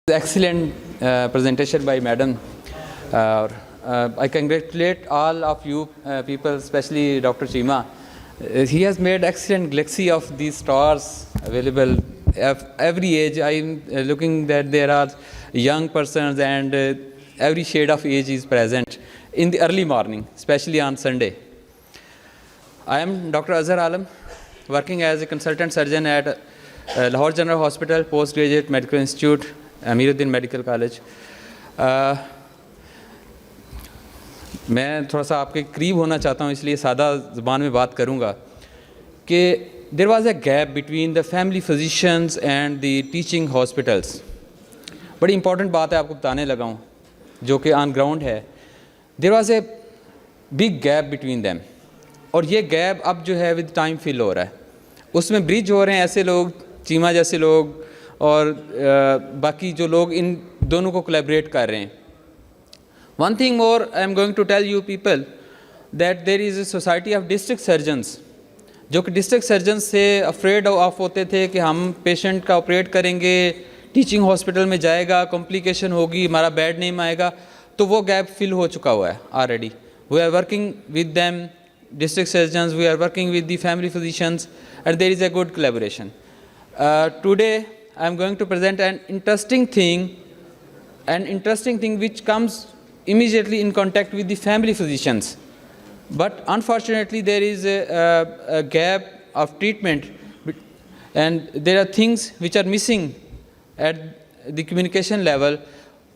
Excellent presentation by Madam. I congratulate all of you people, especially Dr. Chima. He has made excellent galaxy of these stars available of every age. I am looking that there are young persons and every shade of age is present in the early morning, especially on Sunday. I am Dr. Azhar Alam, working as a consultant surgeon at Lahore General Hospital, Postgraduate Medical Institute, Amiruddin medical college. मैं थोड़ा सा आपके करीब होना चाहता हूँ, इसलिए सादा ज़बान में बात करूँगा कि there was a gap between the family physicians and the teaching hospitals. बड़ी इंपॉर्टेंट बात है, आपको बताने लगा हूँ, जो कि ऑन ग्राउंड है। There was a big gap between them, और ये गैप अब जो है विद टाइम फिल हो रहा है। उसमें ब्रिज हो रहे हैं ऐसे लोग, चीमा जैसे लोग और बाकी जो लोग इन दोनों को कोलैबोरेट कर रहे हैं। One thing more I am going to tell you people that there is a society of district surgeons, जो कि डिस्ट्रिक्ट सर्जन से अफ्रेड ऑफ होते थे कि हम पेशेंट का ऑपरेट करेंगे, टीचिंग हॉस्पिटल में जाएगा, कॉम्प्लिकेशन होगी, हमारा बैड नेम आएगा। तो वो गैप फिल हो चुका हुआ है already. We are working with them district surgeons, we are working with the family physicians, and there is a good collaboration. Today I am going to present an interesting thing which comes immediately in contact with the family physicians. But unfortunately there is a gap of treatment, and there are things which are missing at the communication level.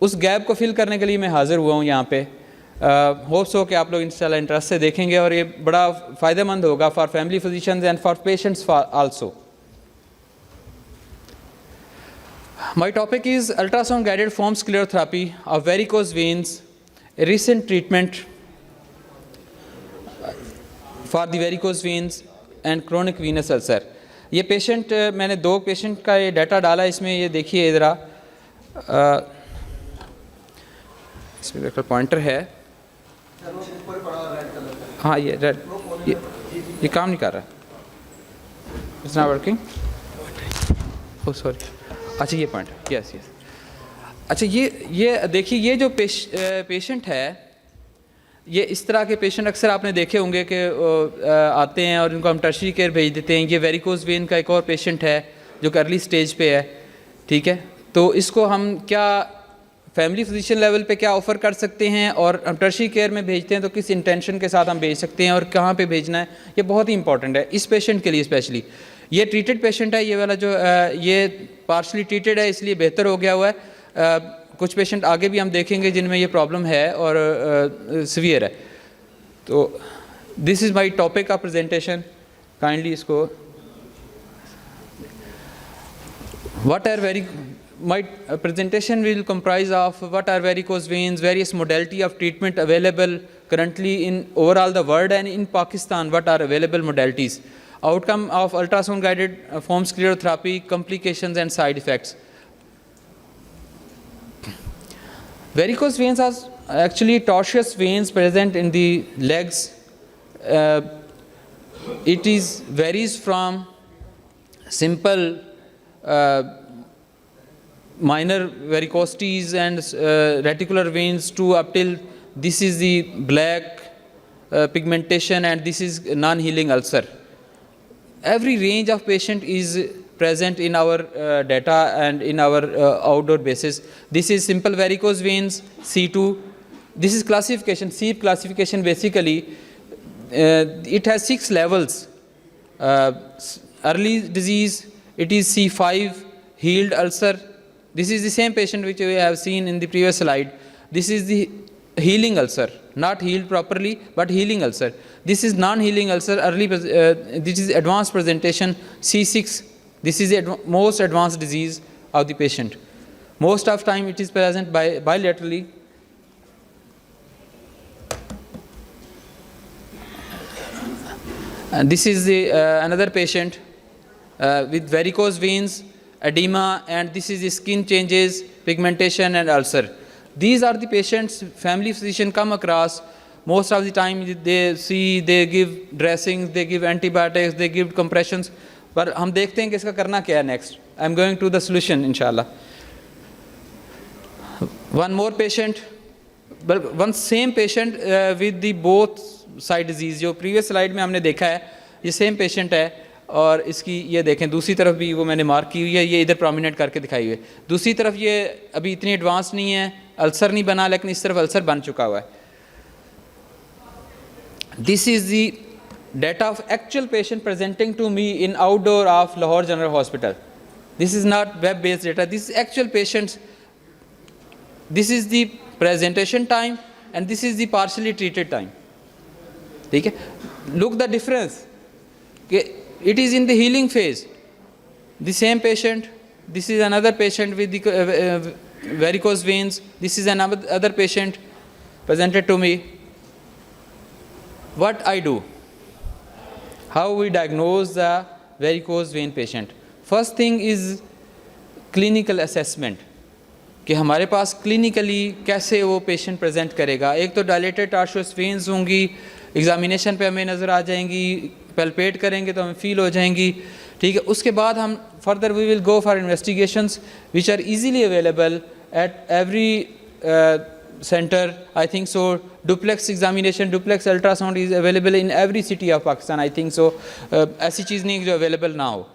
उस gap को fill करने के लिए मैं हाज़िर हुआ हूँ यहाँ पे। होप्स हो कि आप लोग इंशाल्लाह इंटरेस्ट से देखेंगे और ये बड़ा फ़ायदेमंद होगा for family physicians and for patients also. My topic is ultrasound guided foam sclerotherapy of varicose veins, a recent treatment for the varicose veins and chronic venous ulcer. ये पेशेंट, मैंने दो पेशेंट का ये डाटा डाला इसमें, ये देखिए ज़रा, इसमें देखो पॉइंटर है, हाँ ये रेड, ये काम नहीं कर रहा, it's not working, oh sorry. अच्छा ये पॉइंट, यस यस। अच्छा ये देखिए, ये जो पेशेंट है, ये इस तरह के पेशेंट अक्सर आपने देखे होंगे कि आते हैं और इनको हम टर्शरी केयर भेज देते हैं। ये वेरिकोज वेन का एक और पेशेंट है जो कि अर्ली स्टेज पे है, ठीक है। तो इसको हम क्या फैमिली फिजिशियन लेवल पे क्या ऑफ़र कर सकते हैं, और हम टर्शरी केयर में भेजते हैं तो किस इंटेंशन के साथ हम भेज सकते हैं और कहाँ पे भेजना है, ये बहुत ही इंपॉर्टेंट है इस पेशेंट के लिए स्पेशली। ये ट्रीटेड पेशेंट है, ये वाला जो ये पार्शली ट्रीटेड है, इसलिए बेहतर हो गया हुआ है। कुछ पेशेंट आगे भी हम देखेंगे जिनमें ये प्रॉब्लम है और सीवियर है। तो this is my topic of presentation, kindly इसको My presentation will comprise of what are varicose veins, various modality of treatment available currently in overall the world, and in Pakistan what are available modalities, outcome of ultrasound guided foam sclerotherapy, complications and side effects. Varicose veins are actually tortuous veins present in the legs. It varies from simple minor varicosities and reticular veins to up till this is the black pigmentation, and this is non-healing ulcer. Every range of patient is present in our data and in our outdoor basis. This is simple varicose veins, C2. This is classification, SEEP classification basically. It has 6 levels. Early disease, it is C5, healed ulcer. This is the same patient which we have seen in the previous slide. This is the healing ulcer, not healed properly, but healing ulcer. This is non-healing ulcer, this is advanced presentation, C6. This is the most advanced disease of the patient. Most of time it is present bilaterally. And this is the another patient with varicose veins, edema, and this is the skin changes, pigmentation and ulcer. These are the patients family physician come across. Most of the time they give dressings, they give antibiotics, they give compressions. पर हम देखते हैं कि इसका करना क्या है next. I am going to the solution इंशाल्लाह। One more patient, but one same patient with the both side disease. जो previous slide में हमने देखा है, ये same patient है और इसकी ये देखें दूसरी तरफ भी वो मैंने मार्क की हुई है, ये इधर प्रोमिनेंट करके दिखाई हुई है। दूसरी तरफ ये अभी इतनी एडवांस नहीं है, अल्सर नहीं बना, लेकिन इस तरफ अल्सर बन चुका हुआ है। This is the data of actual patient presenting to me in outdoor of Lahore General Hospital. This is not web-based data. This is actual patients. This is the presentation time and this is the partially treated time. ठीक है? Look the difference. It is in the healing phase. The same patient. This is another patient with the varicose veins. This is another patient presented to me. What I do? How we diagnose the varicose vein patient? First thing is clinical assessment. कि हमारे पास clinically कैसे वो patient present करेगा। एक तो dilated आर्शस veins होंगी, examination पे हमें नज़र आ जाएंगी, पैल्पेट करेंगे तो हमें फील हो जाएंगी, ठीक है। उसके बाद हम further we will go for investigations which are easily available at every centre. I think so duplex examination, duplex ultrasound is available in every city of Pakistan. I think so ऐसी चीज़ नहीं जो अवेलेबल ना हो,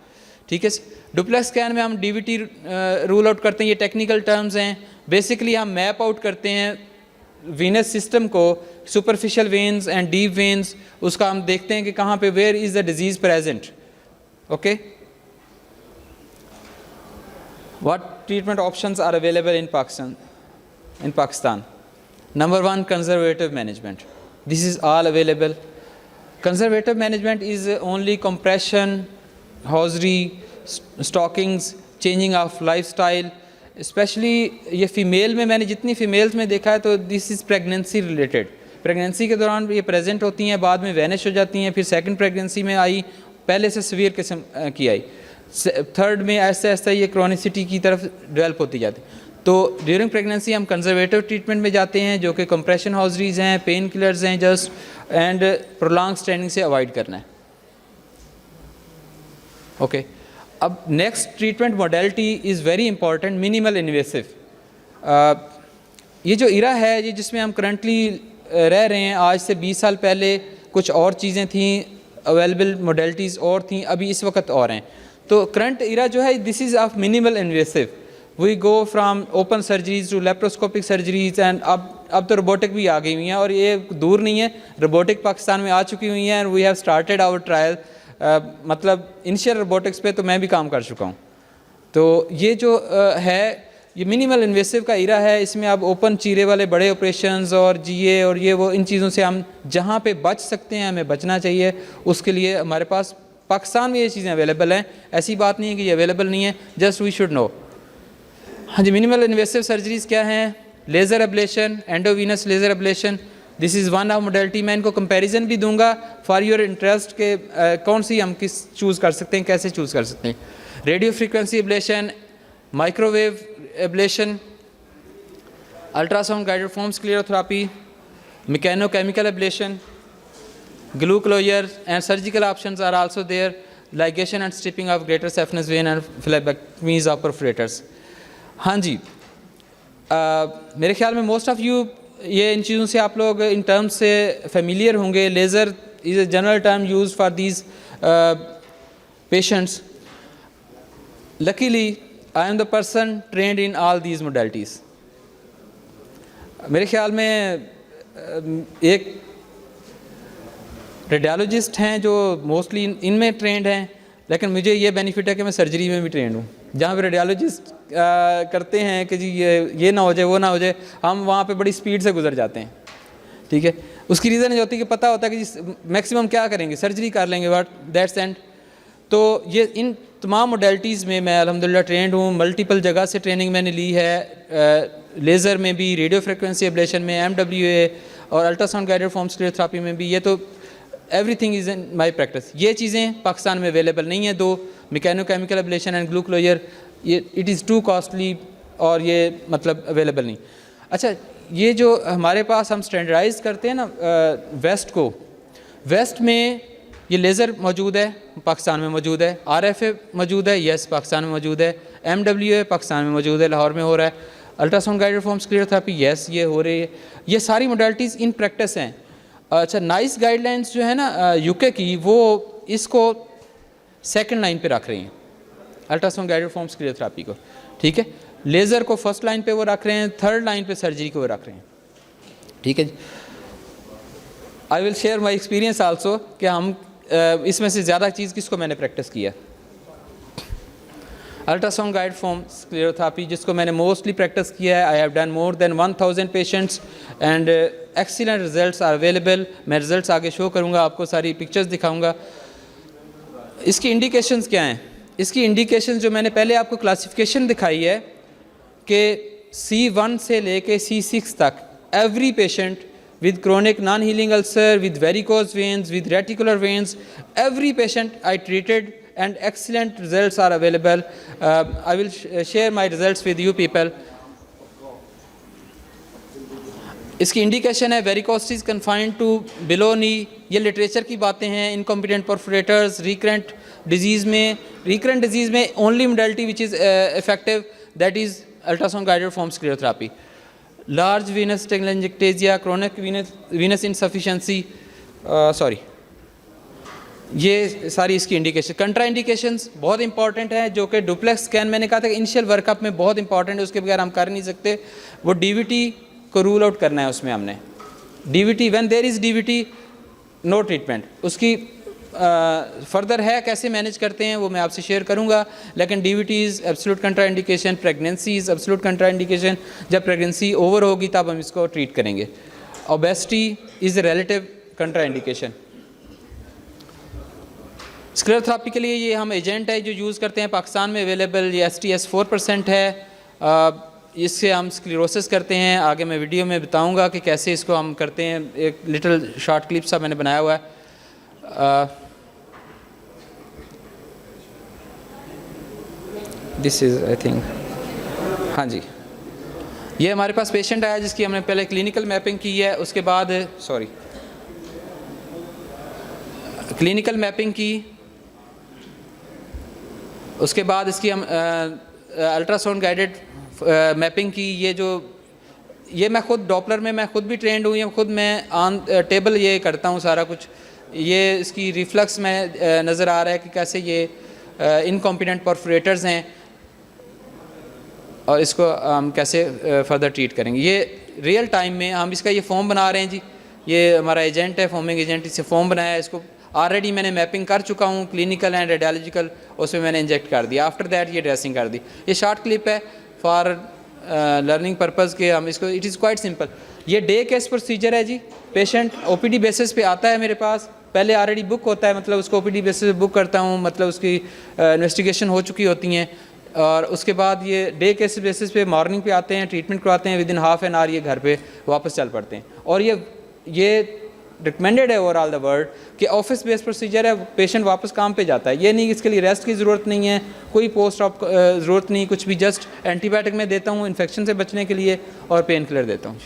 ठीक है। डुप्लेक्स स्कैन में हम डीवीटी रूल आउट करते हैं, ये टेक्निकल टर्म्स हैं। बेसिकली हम मैप आउट करते हैं वीनस सिस्टम को, superficial veins and deep veins, उसका हम देखते हैं कि कहाँ पे where is the disease present. Okay, what treatment options are available in Pakistan? Number one, conservative management. This is all available. Conservative management is only compression, hosiery, stockings, changing of lifestyle. Specially ये female में, मैंने जितनी females में देखा है तो this is pregnancy related. Pregnancy के दौरान ये प्रेजेंट होती हैं, बाद में वैनिश हो जाती हैं, फिर सेकंड प्रेगनेंसी में आई, पहले से सीवियर किस्म की आई, थर्ड में ऐसे ऐसा ये क्रोनिसिटी की तरफ डेवलप होती जाती। तो ड्यूरिंग प्रेगनेंसी हम कंजर्वेटिव ट्रीटमेंट में जाते हैं, जो कि कंप्रेशन हॉजरीज हैं, पेन किलर्स हैं जस्ट, एंड प्रोलॉन्ग स्टैंडिंग से अवॉइड करना है। ओके, अब next treatment modality is very important, minimal invasive. ये जो इरा है, ये जिसमें हम करंटली रह रहे हैं, आज से 20 साल पहले कुछ और चीज़ें थीं, अवेलेबल मोडेलिटीज़ और थीं, अभी इस वक्त और हैं। तो करंट इरा जो है, this is of minimal invasive. We go from open surgeries to laparoscopic surgeries, and अब तो रोबोटिक भी आ गई हुई हैं, और ये दूर नहीं है, रोबोटिक पाकिस्तान में आ चुकी हुई हैं, and we have started our trial. मतलब इनिशियल रोबोटिक्स पे तो मैं भी काम कर चुका हूँ। तो ये जो है, ये मिनिमल इन्वेसिव का इरा है। इसमें आप ओपन चीरे वाले बड़े ऑपरेशंस और जीए और ये वो, इन चीज़ों से हम जहाँ पे बच सकते हैं हमें बचना चाहिए। उसके लिए हमारे पास पाकिस्तान में ये चीज़ें अवेलेबल हैं, ऐसी बात नहीं है कि ये अवेलेबल नहीं है, जस्ट वी शुड नो। हाँ जी, मिनिमल इन्वेसिव सर्जरीज़ क्या हैं? Laser ablation, एंडोवीनस laser ablation, this is one of modality. मैं इनको कंपैरिजन भी दूंगा फॉर योर इंटरेस्ट के कौन सी हम किस चूज़ कर सकते हैं, कैसे चूज़ कर सकते हैं। Radio frequency ablation, microwave ablation, ultrasound guided foam sclerotherapy, mechanochemical ablation, glue closure, and surgical options are also there, ligation and stripping of greater saphenous vein and phlebotomies of perforators। हाँ जी, मेरे ख्याल में most of you ये इन चीज़ों से आप लोग in terms से फेमिलियर होंगे। Laser is a general term use for these patients. Luckily I am the person trend in all these modalities. मेरे ख्याल में एक रेडियोलॉजिस्ट हैं जो मोस्टली इनमें ट्रेंड हैं, लेकिन मुझे ये बेनिफिट है कि मैं सर्जरी में भी ट्रेंड हूँ। जहाँ पे रेडियोलॉजिस्ट करते हैं कि जी ये ना हो जाए, वो ना हो जाए, हम वहाँ पे बड़ी स्पीड से गुजर जाते हैं, ठीक है। उसकी रीज़न ये होती है कि पता होता है कि मैक्सिमम क्या करेंगे, सर्जरी कर लेंगे, बट दैट्स एंड। तो ये इन तमाम मोडेलिटीज़ में मैं अल्हम्दुलिल्लाह ट्रेंड हूँ। मल्टीपल जगह से ट्रेनिंग मैंने ली है, लेज़र में भी, रेडियो फ्रिक्वेंसी एब्लेशन में, MWA और अल्ट्रासाउंड गाइडेड फॉर्म स्क्लेरोथेरेपी में भी। ये तो everything is in my practice. ये चीज़ें पाकिस्तान में अवेलेबल नहीं है। दो मैकेनोकेमिकल एब्लेशन एंड ग्लू क्लोजर, ये इट इज़ टू कॉस्टली और ये मतलब अवेलेबल नहीं। अच्छा, ये जो हमारे पास हम स्टैंडर्डाइज करते हैं ना वेस्ट को, वेस्ट में ये लेज़र मौजूद है, पाकिस्तान में मौजूद है। RFA मौजूद है, यस पाकिस्तान में मौजूद है। MWA पाकिस्तान में मौजूद है, लाहौर में हो रहा है। Ultrasound guided foam sclerotherapy, yes ये हो रही है। ये सारी मोडालिटीज़ इन प्रैक्टिस हैं। अच्छा, नाइस गाइडलाइंस जो है ना यूके की, वो इसको सेकंड लाइन पे रख रही हैं अल्ट्रासाउंड गाइडेड फॉर्म स्क्लेरोथेरेपी को, ठीक है। लेज़र को फर्स्ट लाइन पे वो रख रहे हैं, थर्ड लाइन पे सर्जरी को वो रख रहे हैं, ठीक है जी। I will share my experience also कि हम इसमें से ज़्यादा चीज़ किसको मैंने प्रैक्टिस किया। अल्ट्रासाउंड गाइड फॉर्म स्क्लेरोथेरेपी जिसको मैंने मोस्टली प्रैक्टिस किया है, I have done more than 1000 patients and excellent results are available. मैं रिजल्ट्स आगे शो करूँगा, आपको सारी पिक्चर्स दिखाऊँगा। इसकी इंडिकेशंस क्या हैं? इसकी इंडिकेशंस जो मैंने पहले आपको क्लासिफिकेशन दिखाई है कि C1 से लेके C6 तक every patient with chronic non-healing ulcer, with varicose veins, with reticular veins, every patient I treated and excellent results are available. I will share my results with you people. इसकी indication है varicosis confined to below knee, ये literature की बातें हैं। Incompetent perforators, recurrent disease में only modality which is effective that is ultrasound guided foam sclerotherapy. Large venous telangiectasia, chronic venous insufficiency, sorry, ये सारी इसकी इंडिकेशन। कंट्रा इंडिकेशंस बहुत important है, जो कि डुप्लेक्स स्कैन मैंने कहा था कि इनिशियल वर्कअप में बहुत इंपॉर्टेंट है, उसके बगैर हम कर नहीं सकते। वो डीवीटी को रूल आउट करना है उसमें हमने। DVT, when there is DVT no treatment. उसकी फर्दर है कैसे मैनेज करते हैं वो मैं आपसे शेयर करूंगा, लेकिन DVT is absolute कंट्रा indication, pregnancy is absolute कंट्रा indication. जब प्रेगनेंसी ओवर होगी तब हम इसको ट्रीट करेंगे। Obesity is relative कंट्रा indication. Sclerotherapy के लिए ये हम एजेंट है जो यूज़ करते हैं पाकिस्तान में अवेलेबल, ये STS 4% है। इससे हम स्क्लेरोसिस करते हैं। आगे मैं वीडियो में बताऊंगा कि कैसे इसको हम करते हैं। एक लिटिल शॉर्ट क्लिप सा मैंने बनाया हुआ है। दिस इज़ आई थिंक, हाँ जी, ये हमारे पास पेशेंट आया जिसकी हमने पहले क्लिनिकल मैपिंग की है, उसके बाद सॉरी क्लिनिकल मैपिंग की, उसके बाद इसकी हम अल्ट्रासाउंड गाइडेड मैपिंग की। ये मैं खुद डॉपलर में मैं खुद भी ट्रेंड हूँ, खुद मैं ऑन टेबल ये करता हूँ सारा कुछ। ये इसकी रिफ्लक्स में नज़र आ रहा है कि कैसे ये इनकॉम्पिटेंट परफोरेटर्स हैं और इसको हम कैसे फर्दर ट्रीट करेंगे। ये रियल टाइम में हम इसका ये फॉर्म बना रहे हैं जी। ये हमारा एजेंट है, फॉर्मिंग एजेंट, इससे फॉर्म बनाया है। इसको ऑलरेडी मैंने मैपिंग कर चुका हूँ, क्लिनिकल एंड रेडियोलॉजिकल, उसमें मैंने इंजेक्ट कर दिया। आफ्टर दैट ये ड्रेसिंग कर दी। ये शॉर्ट क्लिप है फॉर लर्निंग पर्पज़ के। हम इसको, इट इज़ क्वाइट सिंपल। ये डे केस प्रोसीजर है जी। पेशेंट OPD बेसिस पे आता है मेरे पास, पहले ऑलरेडी बुक होता है, मतलब उसको OPD बेसिस पे बुक करता हूँ, मतलब उसकी इन्वेस्टिगेशन हो चुकी होती हैं। और उसके बाद ये डे केस बेसिस पे मॉर्निंग पे आते हैं, ट्रीटमेंट करवाते हैं, विदिन हाफ एन आवर ये घर पे वापस चल पड़ते हैं। और ये रिकमेंडेड है ओवरऑल द वर्ल्ड कि ऑफिस बेस्ड प्रोसीजर है, पेशेंट वापस काम पे जाता है। ये नहीं, इसके लिए रेस्ट की ज़रूरत नहीं है, कोई पोस्ट ऑप ज़रूरत नहीं, कुछ भी। जस्ट एंटीबायोटिक में देता हूँ इन्फेक्शन से बचने के लिए और पेन किलर देता हूँ।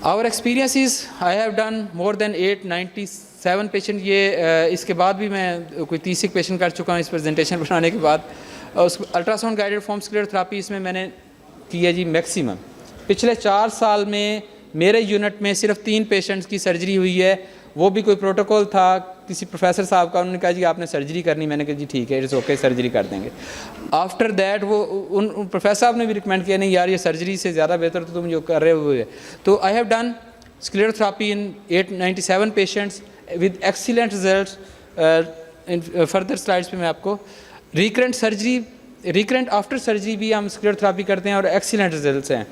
Our experience is I have done more than 897 patient. ये इसके बाद भी मैं कोई 30 पेशेंट कर चुका हूँ इस प्रेजेंटेशन बनाने के बाद। उस अल्ट्रासाउंड गाइडेड फॉर्म स्क्लेरोथेरेपी इसमें मैंने की है जी मैक्सिमम। पिछले 4 साल में मेरे यूनिट में सिर्फ 3 पेशेंट्स की सर्जरी हुई है, वो भी कोई प्रोटोकॉल था किसी प्रोफेसर साहब का, उन्होंने कहा जी आपने सर्जरी करनी। मैंने कहा जी ठीक है, इट्स ओके, सर्जरी कर देंगे। आफ्टर दैट वो उन प्रोफेसर साहब ने भी रिकमेंड किया, नहीं यार ये सर्जरी से ज़्यादा बेहतर तो तुम जो कर रहे हो है। तो आई have done sclerotherapy in 897 patients with excellent results. In further slides पे मैं आपको recurrent surgery, recurrent after surgery भी हम स्क्लेरोथेरेपी करते हैं और एक्सीलेंट रिजल्ट्स हैं।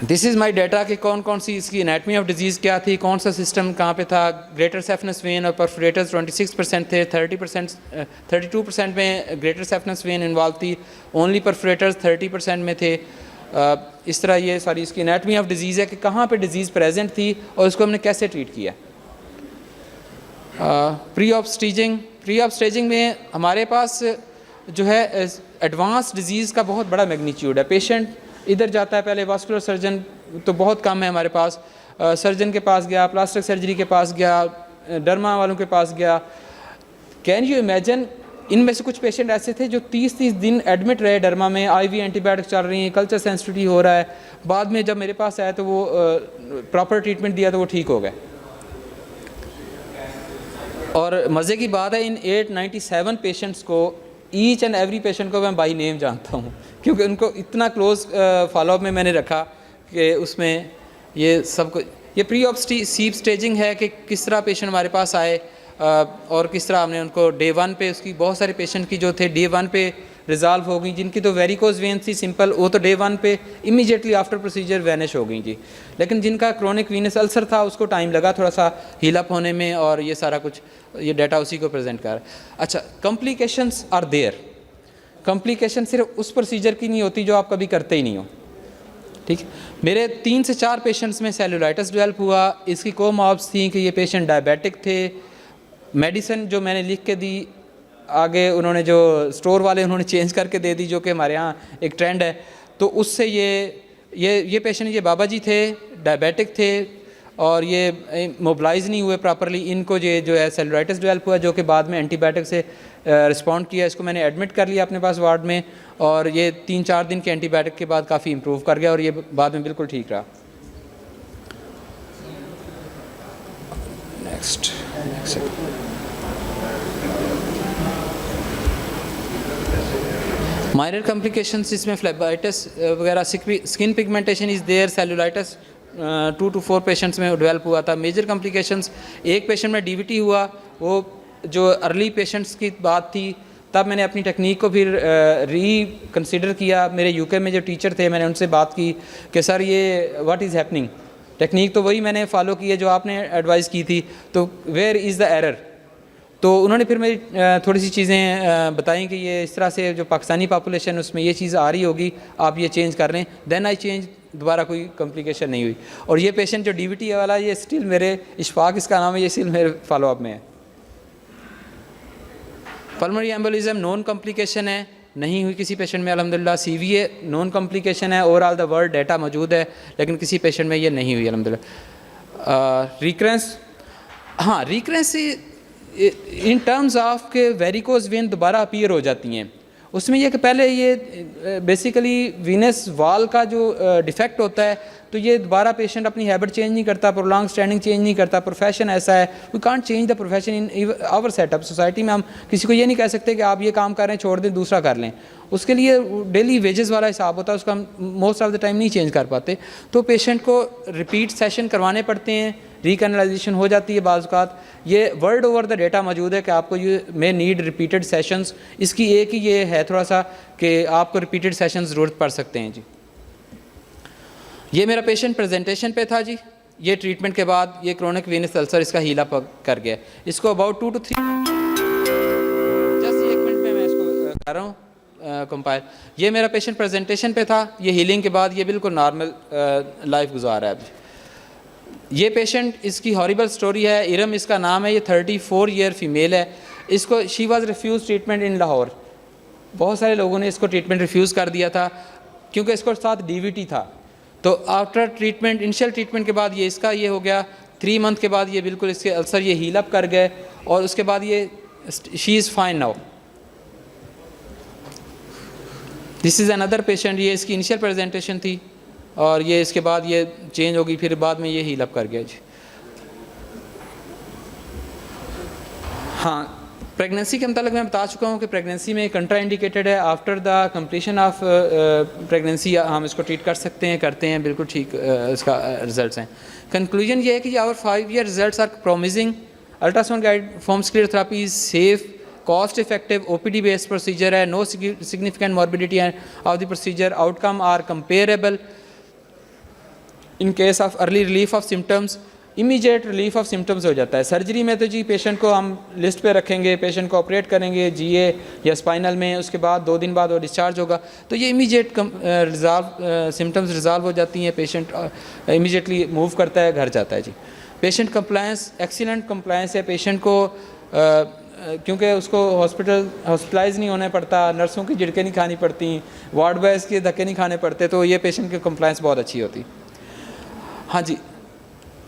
दिस इज़ माई डाटा कि कौन कौन सी इसकी एनाटमी ऑफ डिजीज़ क्या थी, कौन सा सिस्टम कहाँ पे था। ग्रेटर सेफनस वेन और परफोरेटर्स 26% थे, 32% में ग्रेटर सेफनस वेन इन्वॉल्व थी, ओनली परफोरेटर्स 30% में थे। इस तरह ये सारी इसकी एनाटमी ऑफ डिजीज़ है कि कहाँ पे डिजीज़ प्रेजेंट थी और उसको हमने कैसे ट्रीट किया। प्री ऑफ स्टेजिंग में हमारे पास जो है एडवांस डिजीज़ का बहुत बड़ा मैग्नीट्यूड है। पेशेंट इधर जाता है, पहले वास्कुलर सर्जन तो बहुत कम है हमारे पास, सर्जन के पास गया, प्लास्टिक सर्जरी के पास गया, डर्मा वालों के पास गया। कैन यू इमेजिन इनमें से कुछ पेशेंट ऐसे थे जो 30-30 दिन एडमिट रहे डरमा में, आईवी एंटीबायोटिक चल रही हैं, कल्चर सेंसिटिविटी हो रहा है। बाद में जब मेरे पास आया तो वो प्रॉपर ट्रीटमेंट दिया तो वो ठीक हो गए। और मज़े की बात है, इन 897 पेशेंट्स को, ईच एंड एवरी पेशेंट को मैं बाई नेम जानता हूँ, क्योंकि उनको इतना क्लोज फॉलोअप में मैंने रखा कि उसमें ये सब कुछ, ये प्री ऑप सीप स्टेजिंग है कि किस तरह पेशेंट हमारे पास आए और किस तरह हमने उनको डे 1 पे, उसकी बहुत सारे पेशेंट की जो थे डे 1 पे रिजॉल्व हो गई, जिनकी तो वेरिकोज वेन थी सिंपल, वो तो डे 1 पे इमीडिएटली आफ्टर प्रोसीजर वैनिश हो गई जी। लेकिन जिनका क्रोनिक वीनस अल्सर था उसको टाइम लगा थोड़ा सा हील अप होने में, और ये सारा कुछ, ये डाटा उसी को प्रेजेंट कर रहा है। अच्छा, कॉम्प्लिकेशंस आर देयर। कॉम्प्लिकेशन सिर्फ उस प्रोसीजर की नहीं होती जो आप कभी करते ही नहीं हो, ठीक है। मेरे 3 से 4 पेशेंट्स में सेलुलाइटिस डेवलप हुआ। इसकी कोमॉर्ब्स थी कि ये पेशेंट डायबिटिक थे। मेडिसिन जो मैंने लिख के दी, आगे उन्होंने जो स्टोर वाले उन्होंने चेंज करके दे दी, जो कि हमारे यहाँ एक ट्रेंड है। तो उससे ये पेशेंट, ये बाबा जी थे, डायबिटिक थे और ये मोबिलाइज नहीं हुए प्रॉपरली। इनको ये जो है सेलुलाइटिस डेवलप हुआ, जो कि बाद में एंटीबायोटिक से रिस्पॉन्ड किया। इसको मैंने एडमिट कर लिया अपने पास वार्ड में, और ये 3-4 दिन के एंटीबायोटिक के बाद काफ़ी इम्प्रूव कर गया और ये बाद में बिल्कुल ठीक रहा। नेक्स्ट माइनर कॉम्प्लिकेशंस इसमें फ्लेबाइटिस वगैरह, skin pigmentation is there, cellulitis 2 to 4 patients में डेवलप हुआ था। मेजर कॉम्प्लिकेशंस, एक पेशेंट में डीवीटी हुआ, वो जो अर्ली पेशेंट्स की बात थी, तब मैंने अपनी टेक्निक को फिर कंसिडर किया। मेरे यूके में जो टीचर थे, मैंने उनसे बात की कि सर ये व्हाट इज़ हैपनिंग। टेक्निक तो वही मैंने फॉलो की है जो आपने एडवाइस की थी, तो वेयर इज़ द एरर। तो उन्होंने फिर मेरी थोड़ी सी चीज़ें बताई कि ये इस तरह से जो पाकिस्तानी पॉपुलेशन उसमें ये चीज़ आ रही होगी, आप ये चेंज कर रहे हैं। देन आई चेंज, दोबारा कोई कॉम्प्लिकेशन नहीं हुई। और ये पेशेंट जो डीवीटी वाला, ये स्टिल मेरे, इशफाक इसका नाम है, ये स्टिल मेरे फॉलोअप में है। पल्मोनरी एम्बोलिज्म नॉन कॉम्प्लिकेशन है, नहीं हुई किसी पेशेंट में अल्हम्दुलिल्लाह। सीवीए नॉन कॉम्प्लिकेशन है, ओवरऑल द वर्ल्ड डाटा मौजूद है, लेकिन किसी पेशेंट में ये नहीं हुई अल्हम्दुलिल्लाह। रिकरेंस, हाँ रिकरेंस इन टर्म्स ऑफ के वेरिकोज वेन दोबारा अपीयर हो जाती हैं। उसमें यह कि पहले ये बेसिकली वीनस वाल का जो डिफेक्ट होता है, तो ये दोबारा पेशेंट अपनी हैबिट चेंज नहीं करता, प्रोलॉन्ग स्टैंडिंग चेंज नहीं करता। प्रोफेशन ऐसा है, we can't change the profession in our setup. Society में हम किसी को ये नहीं कह सकते कि आप ये काम कर रहे हैं छोड़ दें दूसरा कर लें। उसके लिए डेली वेजेस वाला हिसाब होता है, उसका हम मोस्ट ऑफ द टाइम नहीं चेंज कर पाते। तो पेशेंट को रिपीट सेशन करवाने पड़ते हैं, रिकैनलाइजेशन हो जाती है बाज़ औक़ात। ये वर्ल्ड ओवर द डेटा मौजूद है कि आपको ये मे नीड रिपीटेड सेशंस। इसकी एक ही ये है थोड़ा सा कि आपको रिपीटेड सेशंस ज़रूरत पड़ सकते हैं जी। ये मेरा पेशेंट प्रेजेंटेशन पे था जी। ये ट्रीटमेंट के बाद ये क्रोनिक वीनस अल्सर इसका हील अप कर गया। इसको अबाउट 2 to 3 जस्ट 1 मिनट में मैं इसको कर रहा हूँ कंपाइल। ये मेरा पेशेंट प्रेजेंटेशन पे था, ये हीलिंग के बाद ये बिल्कुल नॉर्मल लाइफ गुजार रहा है अभी। ये पेशेंट, इसकी हॉरिबल स्टोरी है। इरम इसका नाम है, ये 34 ईयर फीमेल है। इसको शी वाज रिफ्यूज़ ट्रीटमेंट इन लाहौर। बहुत सारे लोगों ने इसको ट्रीटमेंट रिफ्यूज़ कर दिया था क्योंकि इसको साथ डीवीटी था। तो आफ्टर ट्रीटमेंट, इनिशियल ट्रीटमेंट के बाद ये इसका ये हो गया। 3 मंथ के बाद ये बिल्कुल इसके अल्सर ये हील अप कर गए और उसके बाद ये she is fine now. This is another patient. ये इसकी इनिशियल प्रेजेंटेशन थी और ये इसके बाद ये चेंज होगी, फिर बाद में ये हील अप कर गया जी। हाँ, प्रेगनेंसी के मतलब मैं बता चुका हूँ कि प्रेगनेंसी में कंट्रा इंडिकेटेड है। After the completion of pregnancy हम इसको ट्रीट कर सकते हैं, करते हैं, बिल्कुल ठीक इसका रिजल्ट्स हैं। कंक्लूजन ये है कि our 5 year results are promising. Ultrasound guide foam sclerotherapy is safe, cost effective, OPD based procedure है। No significant morbidity of the procedure, outcome are comparable. In case of early relief of symptoms, immediate relief of symptoms हो जाता है। Surgery में तो जी patient को हम list पे रखेंगे, पेशेंट को ऑपरेट करेंगे GA या स्पाइनल में, उसके बाद 2 दिन बाद वो डिस्चार्ज होगा। तो ये इमीडिएट सिम्टम्स रिजॉल्व हो जाती हैं, पेशेंट इमीडिएटली मूव करता है, घर जाता है जी। पेशेंट कंप्लायंस, एक्सीलेंट कंप्लायंस है। पेशेंट को क्योंकि उसको हॉस्पिटलाइज नहीं होना पड़ता, नर्सों की झिड़कें नहीं खानी पड़ती, वार्ड बॉयज़ के धक्के नहीं खाने पड़ते, तो ये पेशेंट की कंप्लायंस बहुत अच्छी होती। हाँ जी,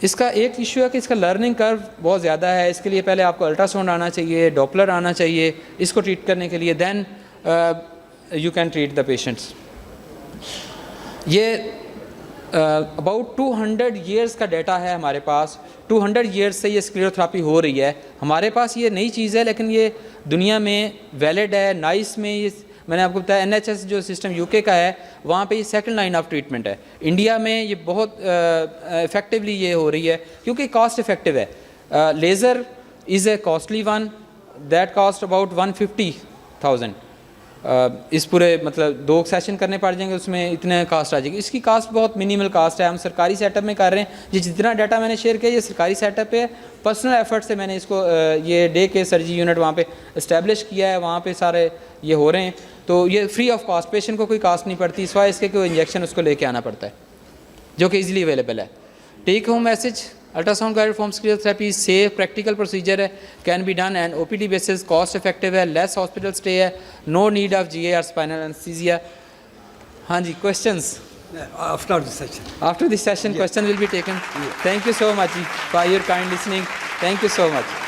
इसका एक इशू है कि इसका लर्निंग कर्व बहुत ज़्यादा है। इसके लिए पहले आपको अल्ट्रासाउंड आना चाहिए, डॉपलर आना चाहिए इसको ट्रीट करने के लिए, then you can treat the patients. ये अबाउट 200 ईयर्स का डाटा है हमारे पास। 200 ईयर्स से ये स्क्लेरोथेरेपी हो रही है। हमारे पास ये नई चीज़ है लेकिन ये दुनिया में वैलिड है। नाइस में ये मैंने आपको बताया, NHS जो सिस्टम यूके का है वहाँ पे ये सेकंड लाइन ऑफ ट्रीटमेंट है। इंडिया में ये बहुत इफ़ेक्टिवली ये हो रही है क्योंकि कॉस्ट इफ़ेक्टिव है। Laser is a costly one that cost about 150,000। इस पूरे मतलब 2 सेशन करने पड़ जाएंगे, उसमें इतने कास्ट आ जाएगी। इसकी कास्ट बहुत मिनिमल कास्ट है। हम सरकारी सेटअप में कर रहे हैं। ये जितना डाटा मैंने शेयर किया ये सरकारी सेटअप है। पर्सनल एफर्ट से मैंने इसको ये डे के सर्जरी यूनिट वहाँ पे इस्टेब्लिश किया है, वहाँ पे सारे ये हो रहे हैं। तो ये फ्री ऑफ कॉस्ट, पेशेंट को कोई कास्ट नहीं पड़ती, सिवाय इसके कोई इंजेक्शन उसको लेके आना पड़ता है जो कि ईजिली अवेलेबल है। Take home message, ultrasound guided foam sclerotherapy safe practical procedure है, can be done and OPD basis, cost effective है, लेस हॉस्पिटल स्टे है, नो नीड ऑफ GA और स्पाइनल एनेस्थीसिया। हाँ जी, questions After the session. After this session question will be taken. Thank you so much for your kind listening. Thank you so much.